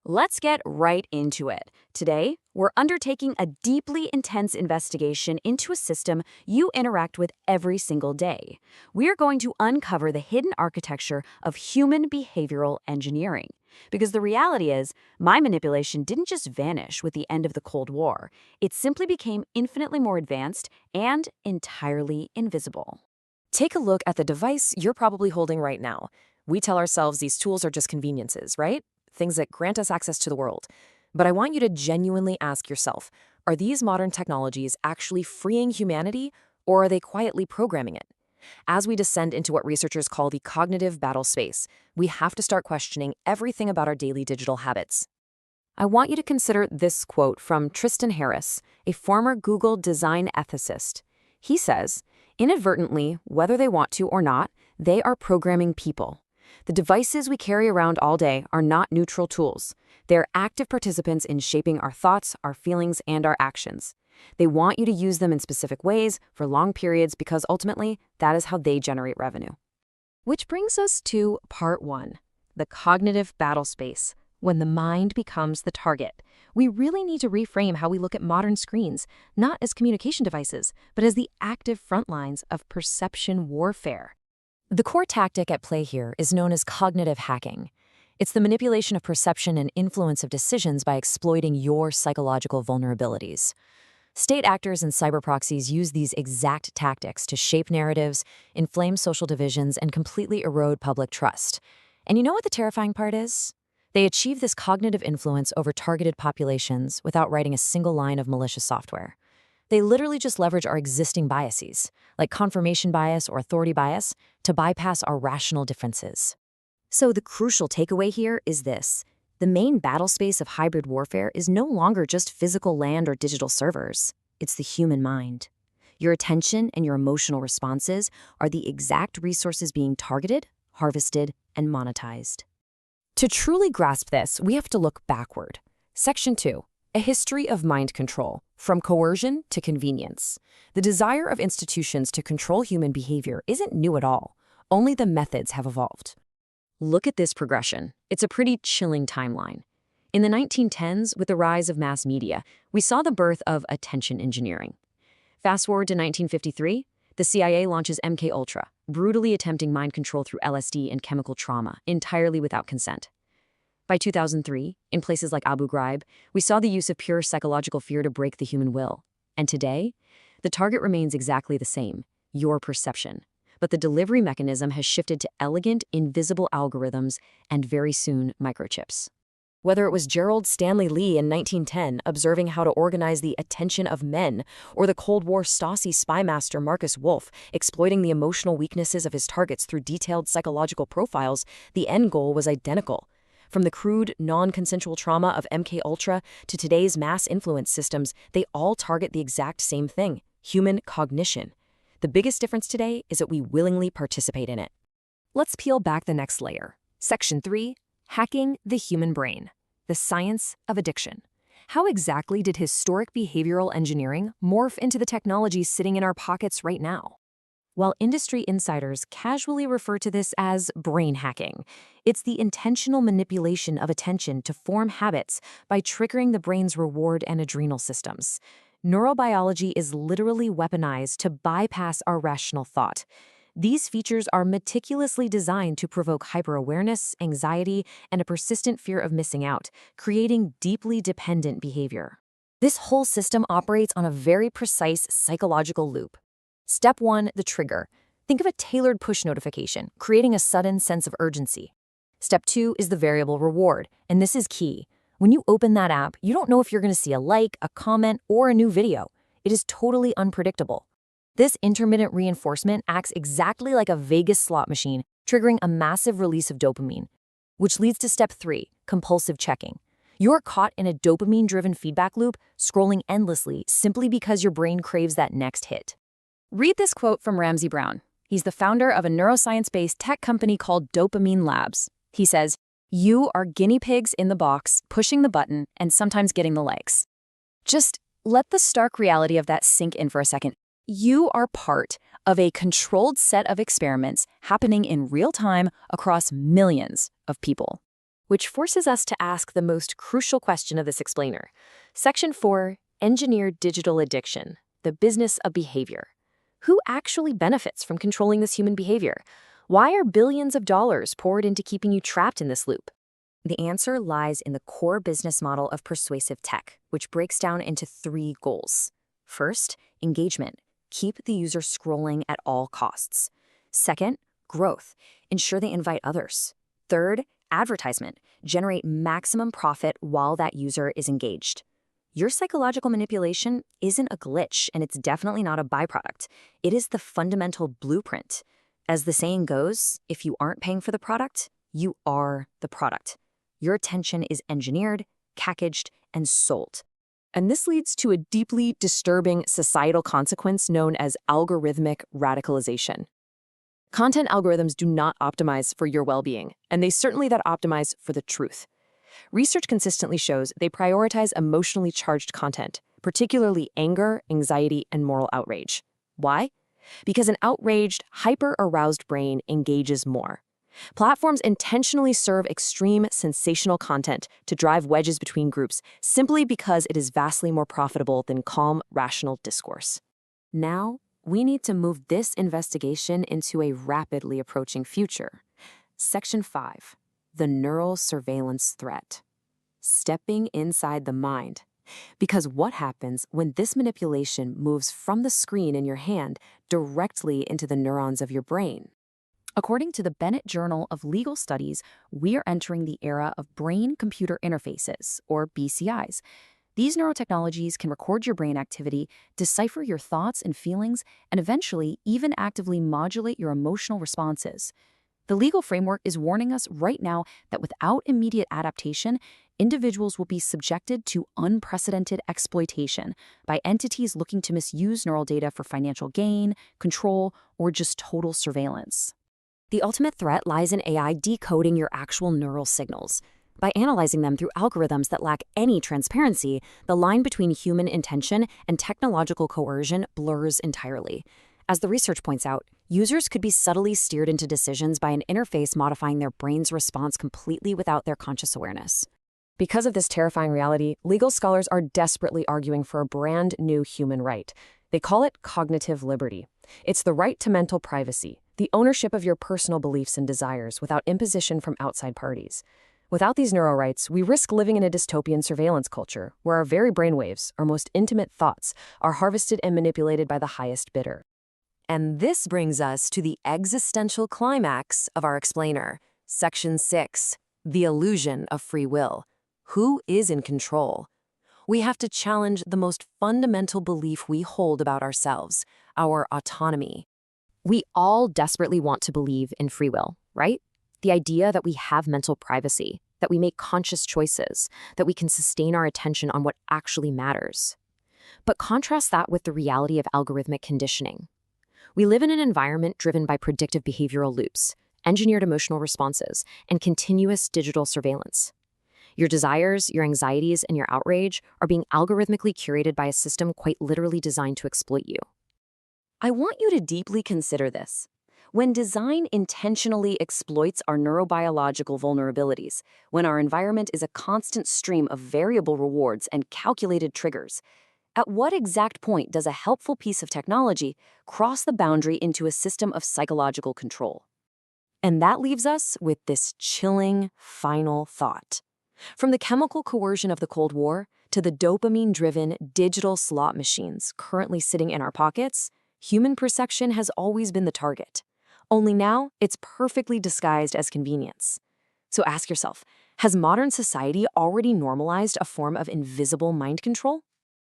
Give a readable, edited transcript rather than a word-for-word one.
Let's get right into it. Today, we're undertaking a deeply intense investigation into a system you interact with every single day. We're going to uncover the hidden architecture of human behavioral engineering. Because the reality is, mind manipulation didn't just vanish with the end of the Cold War. It simply became infinitely more advanced and entirely invisible. Take a look at the device you're probably holding right now. We tell ourselves these tools are just conveniences, right? Things that grant us access to the world. But I want you to genuinely ask yourself, are these modern technologies actually freeing humanity, or are they quietly programming it? As we descend into what researchers call the cognitive battle space, we have to start questioning everything about our daily digital habits. I want you to consider this quote from Tristan Harris, a former Google design ethicist. He says, "Inadvertently, whether they want to or not, they are programming people. The devices we carry around all day are not neutral tools. They're active participants in shaping our thoughts, our feelings, and our actions. They want you to use them in specific ways for long periods because ultimately, that is how they generate revenue." Which brings us to part one, the cognitive battle space. When the mind becomes the target, we really need to reframe how we look at modern screens, not as communication devices, but as the active front lines of perception warfare. The core tactic at play here is known as cognitive hacking. It's the manipulation of perception and influence of decisions by exploiting your psychological vulnerabilities. State actors and cyber proxies use these exact tactics to shape narratives, inflame social divisions, and completely erode public trust. And you know what the terrifying part is? They achieve this cognitive influence over targeted populations without writing a single line of malicious software. They literally just leverage our existing biases, like confirmation bias or authority bias, to bypass our rational differences. So the crucial takeaway here is this. The main battle space of hybrid warfare is no longer just physical land or digital servers. It's the human mind. Your attention and your emotional responses are the exact resources being targeted, harvested, and monetized. To truly grasp this, we have to look backward. Section 2. A history of mind control, from coercion to convenience. The desire of institutions to control human behavior isn't new at all. Only the methods have evolved. Look at this progression. It's a pretty chilling timeline. In the 1910s, with the rise of mass media, we saw the birth of attention engineering. Fast forward to 1953, the CIA launches MK Ultra, brutally attempting mind control through LSD and chemical trauma, entirely without consent. By 2003, in places like Abu Ghraib, we saw the use of pure psychological fear to break the human will. And today, the target remains exactly the same, your perception. But the delivery mechanism has shifted to elegant, invisible algorithms and very soon, microchips. Whether it was Gerald Stanley Lee in 1910 observing how to organize the attention of men, or the Cold War Stasi spy master Marcus Wolf exploiting the emotional weaknesses of his targets through detailed psychological profiles, the end goal was identical. From the crude, non-consensual trauma of MK Ultra to today's mass influence systems, they all target the exact same thing, human cognition. The biggest difference today is that we willingly participate in it. Let's peel back the next layer. Section 3, hacking the human brain, the science of addiction. How exactly did historic behavioral engineering morph into the technology sitting in our pockets right now? While industry insiders casually refer to this as brain hacking, it's the intentional manipulation of attention to form habits by triggering the brain's reward and adrenal systems. Neurobiology is literally weaponized to bypass our rational thought. These features are meticulously designed to provoke hyperawareness, anxiety, and a persistent fear of missing out, creating deeply dependent behavior. This whole system operates on a very precise psychological loop. Step 1, the trigger. Think of a tailored push notification, creating a sudden sense of urgency. Step 2 is the variable reward, and this is key. When you open that app, you don't know if you're going to see a like, a comment, or a new video. It is totally unpredictable. This intermittent reinforcement acts exactly like a Vegas slot machine, triggering a massive release of dopamine, which leads to step 3, compulsive checking. You're caught in a dopamine-driven feedback loop, scrolling endlessly simply because your brain craves that next hit. Read this quote from Ramsey Brown. He's the founder of a neuroscience-based tech company called Dopamine Labs. He says, "You are guinea pigs in the box, pushing the button, and sometimes getting the likes." Just let the stark reality of that sink in for a second. You are part of a controlled set of experiments happening in real time across millions of people. which forces us to ask the most crucial question of this explainer. Section 4, Engineered Digital Addiction, the business of behavior. Who actually benefits from controlling this human behavior? Why are billions of dollars poured into keeping you trapped in this loop? The answer lies in the core business model of persuasive tech, which breaks down into 3 goals. First, engagement. Keep the user scrolling at all costs. Second, growth. Ensure they invite others. Third, advertisement. Generate maximum profit while that user is engaged. Your psychological manipulation isn't a glitch, and it's definitely not a byproduct. It is the fundamental blueprint. As the saying goes, if you aren't paying for the product, you are the product. Your attention is engineered, packaged, and sold. And this leads to a deeply disturbing societal consequence known as algorithmic radicalization. Content algorithms do not optimize for your well-being, and they certainly don't optimize for the truth. Research consistently shows they prioritize emotionally charged content, particularly anger, anxiety, and moral outrage. Why? Because an outraged, hyper-aroused brain engages more. Platforms intentionally serve extreme, sensational content to drive wedges between groups simply because it is vastly more profitable than calm, rational discourse. Now, we need to move this investigation into a rapidly approaching future. Section 5. The neural surveillance threat. Stepping inside the mind. Because what happens when this manipulation moves from the screen in your hand directly into the neurons of your brain? According to the Bennett Journal of Legal Studies, we are entering the era of brain-computer interfaces, or BCIs. These neurotechnologies can record your brain activity, decipher your thoughts and feelings, and eventually even actively modulate your emotional responses. The legal framework is warning us right now that without immediate adaptation, individuals will be subjected to unprecedented exploitation by entities looking to misuse neural data for financial gain, control, or just total surveillance. The ultimate threat lies in AI decoding your actual neural signals. By analyzing them through algorithms that lack any transparency, the line between human intention and technological coercion blurs entirely. As the research points out, users could be subtly steered into decisions by an interface modifying their brain's response completely without their conscious awareness. Because of this terrifying reality, legal scholars are desperately arguing for a brand new human right. They call it cognitive liberty. It's the right to mental privacy, the ownership of your personal beliefs and desires without imposition from outside parties. Without these neuro rights, we risk living in a dystopian surveillance culture where our very brainwaves, our most intimate thoughts, are harvested and manipulated by the highest bidder. And this brings us to the existential climax of our explainer, Section 6, the illusion of free will. Who is in control? We have to challenge the most fundamental belief we hold about ourselves, our autonomy. We all desperately want to believe in free will, right? The idea that we have mental privacy, that we make conscious choices, that we can sustain our attention on what actually matters. But contrast that with the reality of algorithmic conditioning. We live in an environment driven by predictive behavioral loops, engineered emotional responses, and continuous digital surveillance. Your desires, your anxieties, and your outrage are being algorithmically curated by a system quite literally designed to exploit you. I want you to deeply consider this. When design intentionally exploits our neurobiological vulnerabilities, when our environment is a constant stream of variable rewards and calculated triggers, at what exact point does a helpful piece of technology cross the boundary into a system of psychological control? And that leaves us with this chilling final thought. From the chemical coercion of the Cold War to the dopamine-driven digital slot machines currently sitting in our pockets, human perception has always been the target. Only now, it's perfectly disguised as convenience. So ask yourself, has modern society already normalized a form of invisible mind control?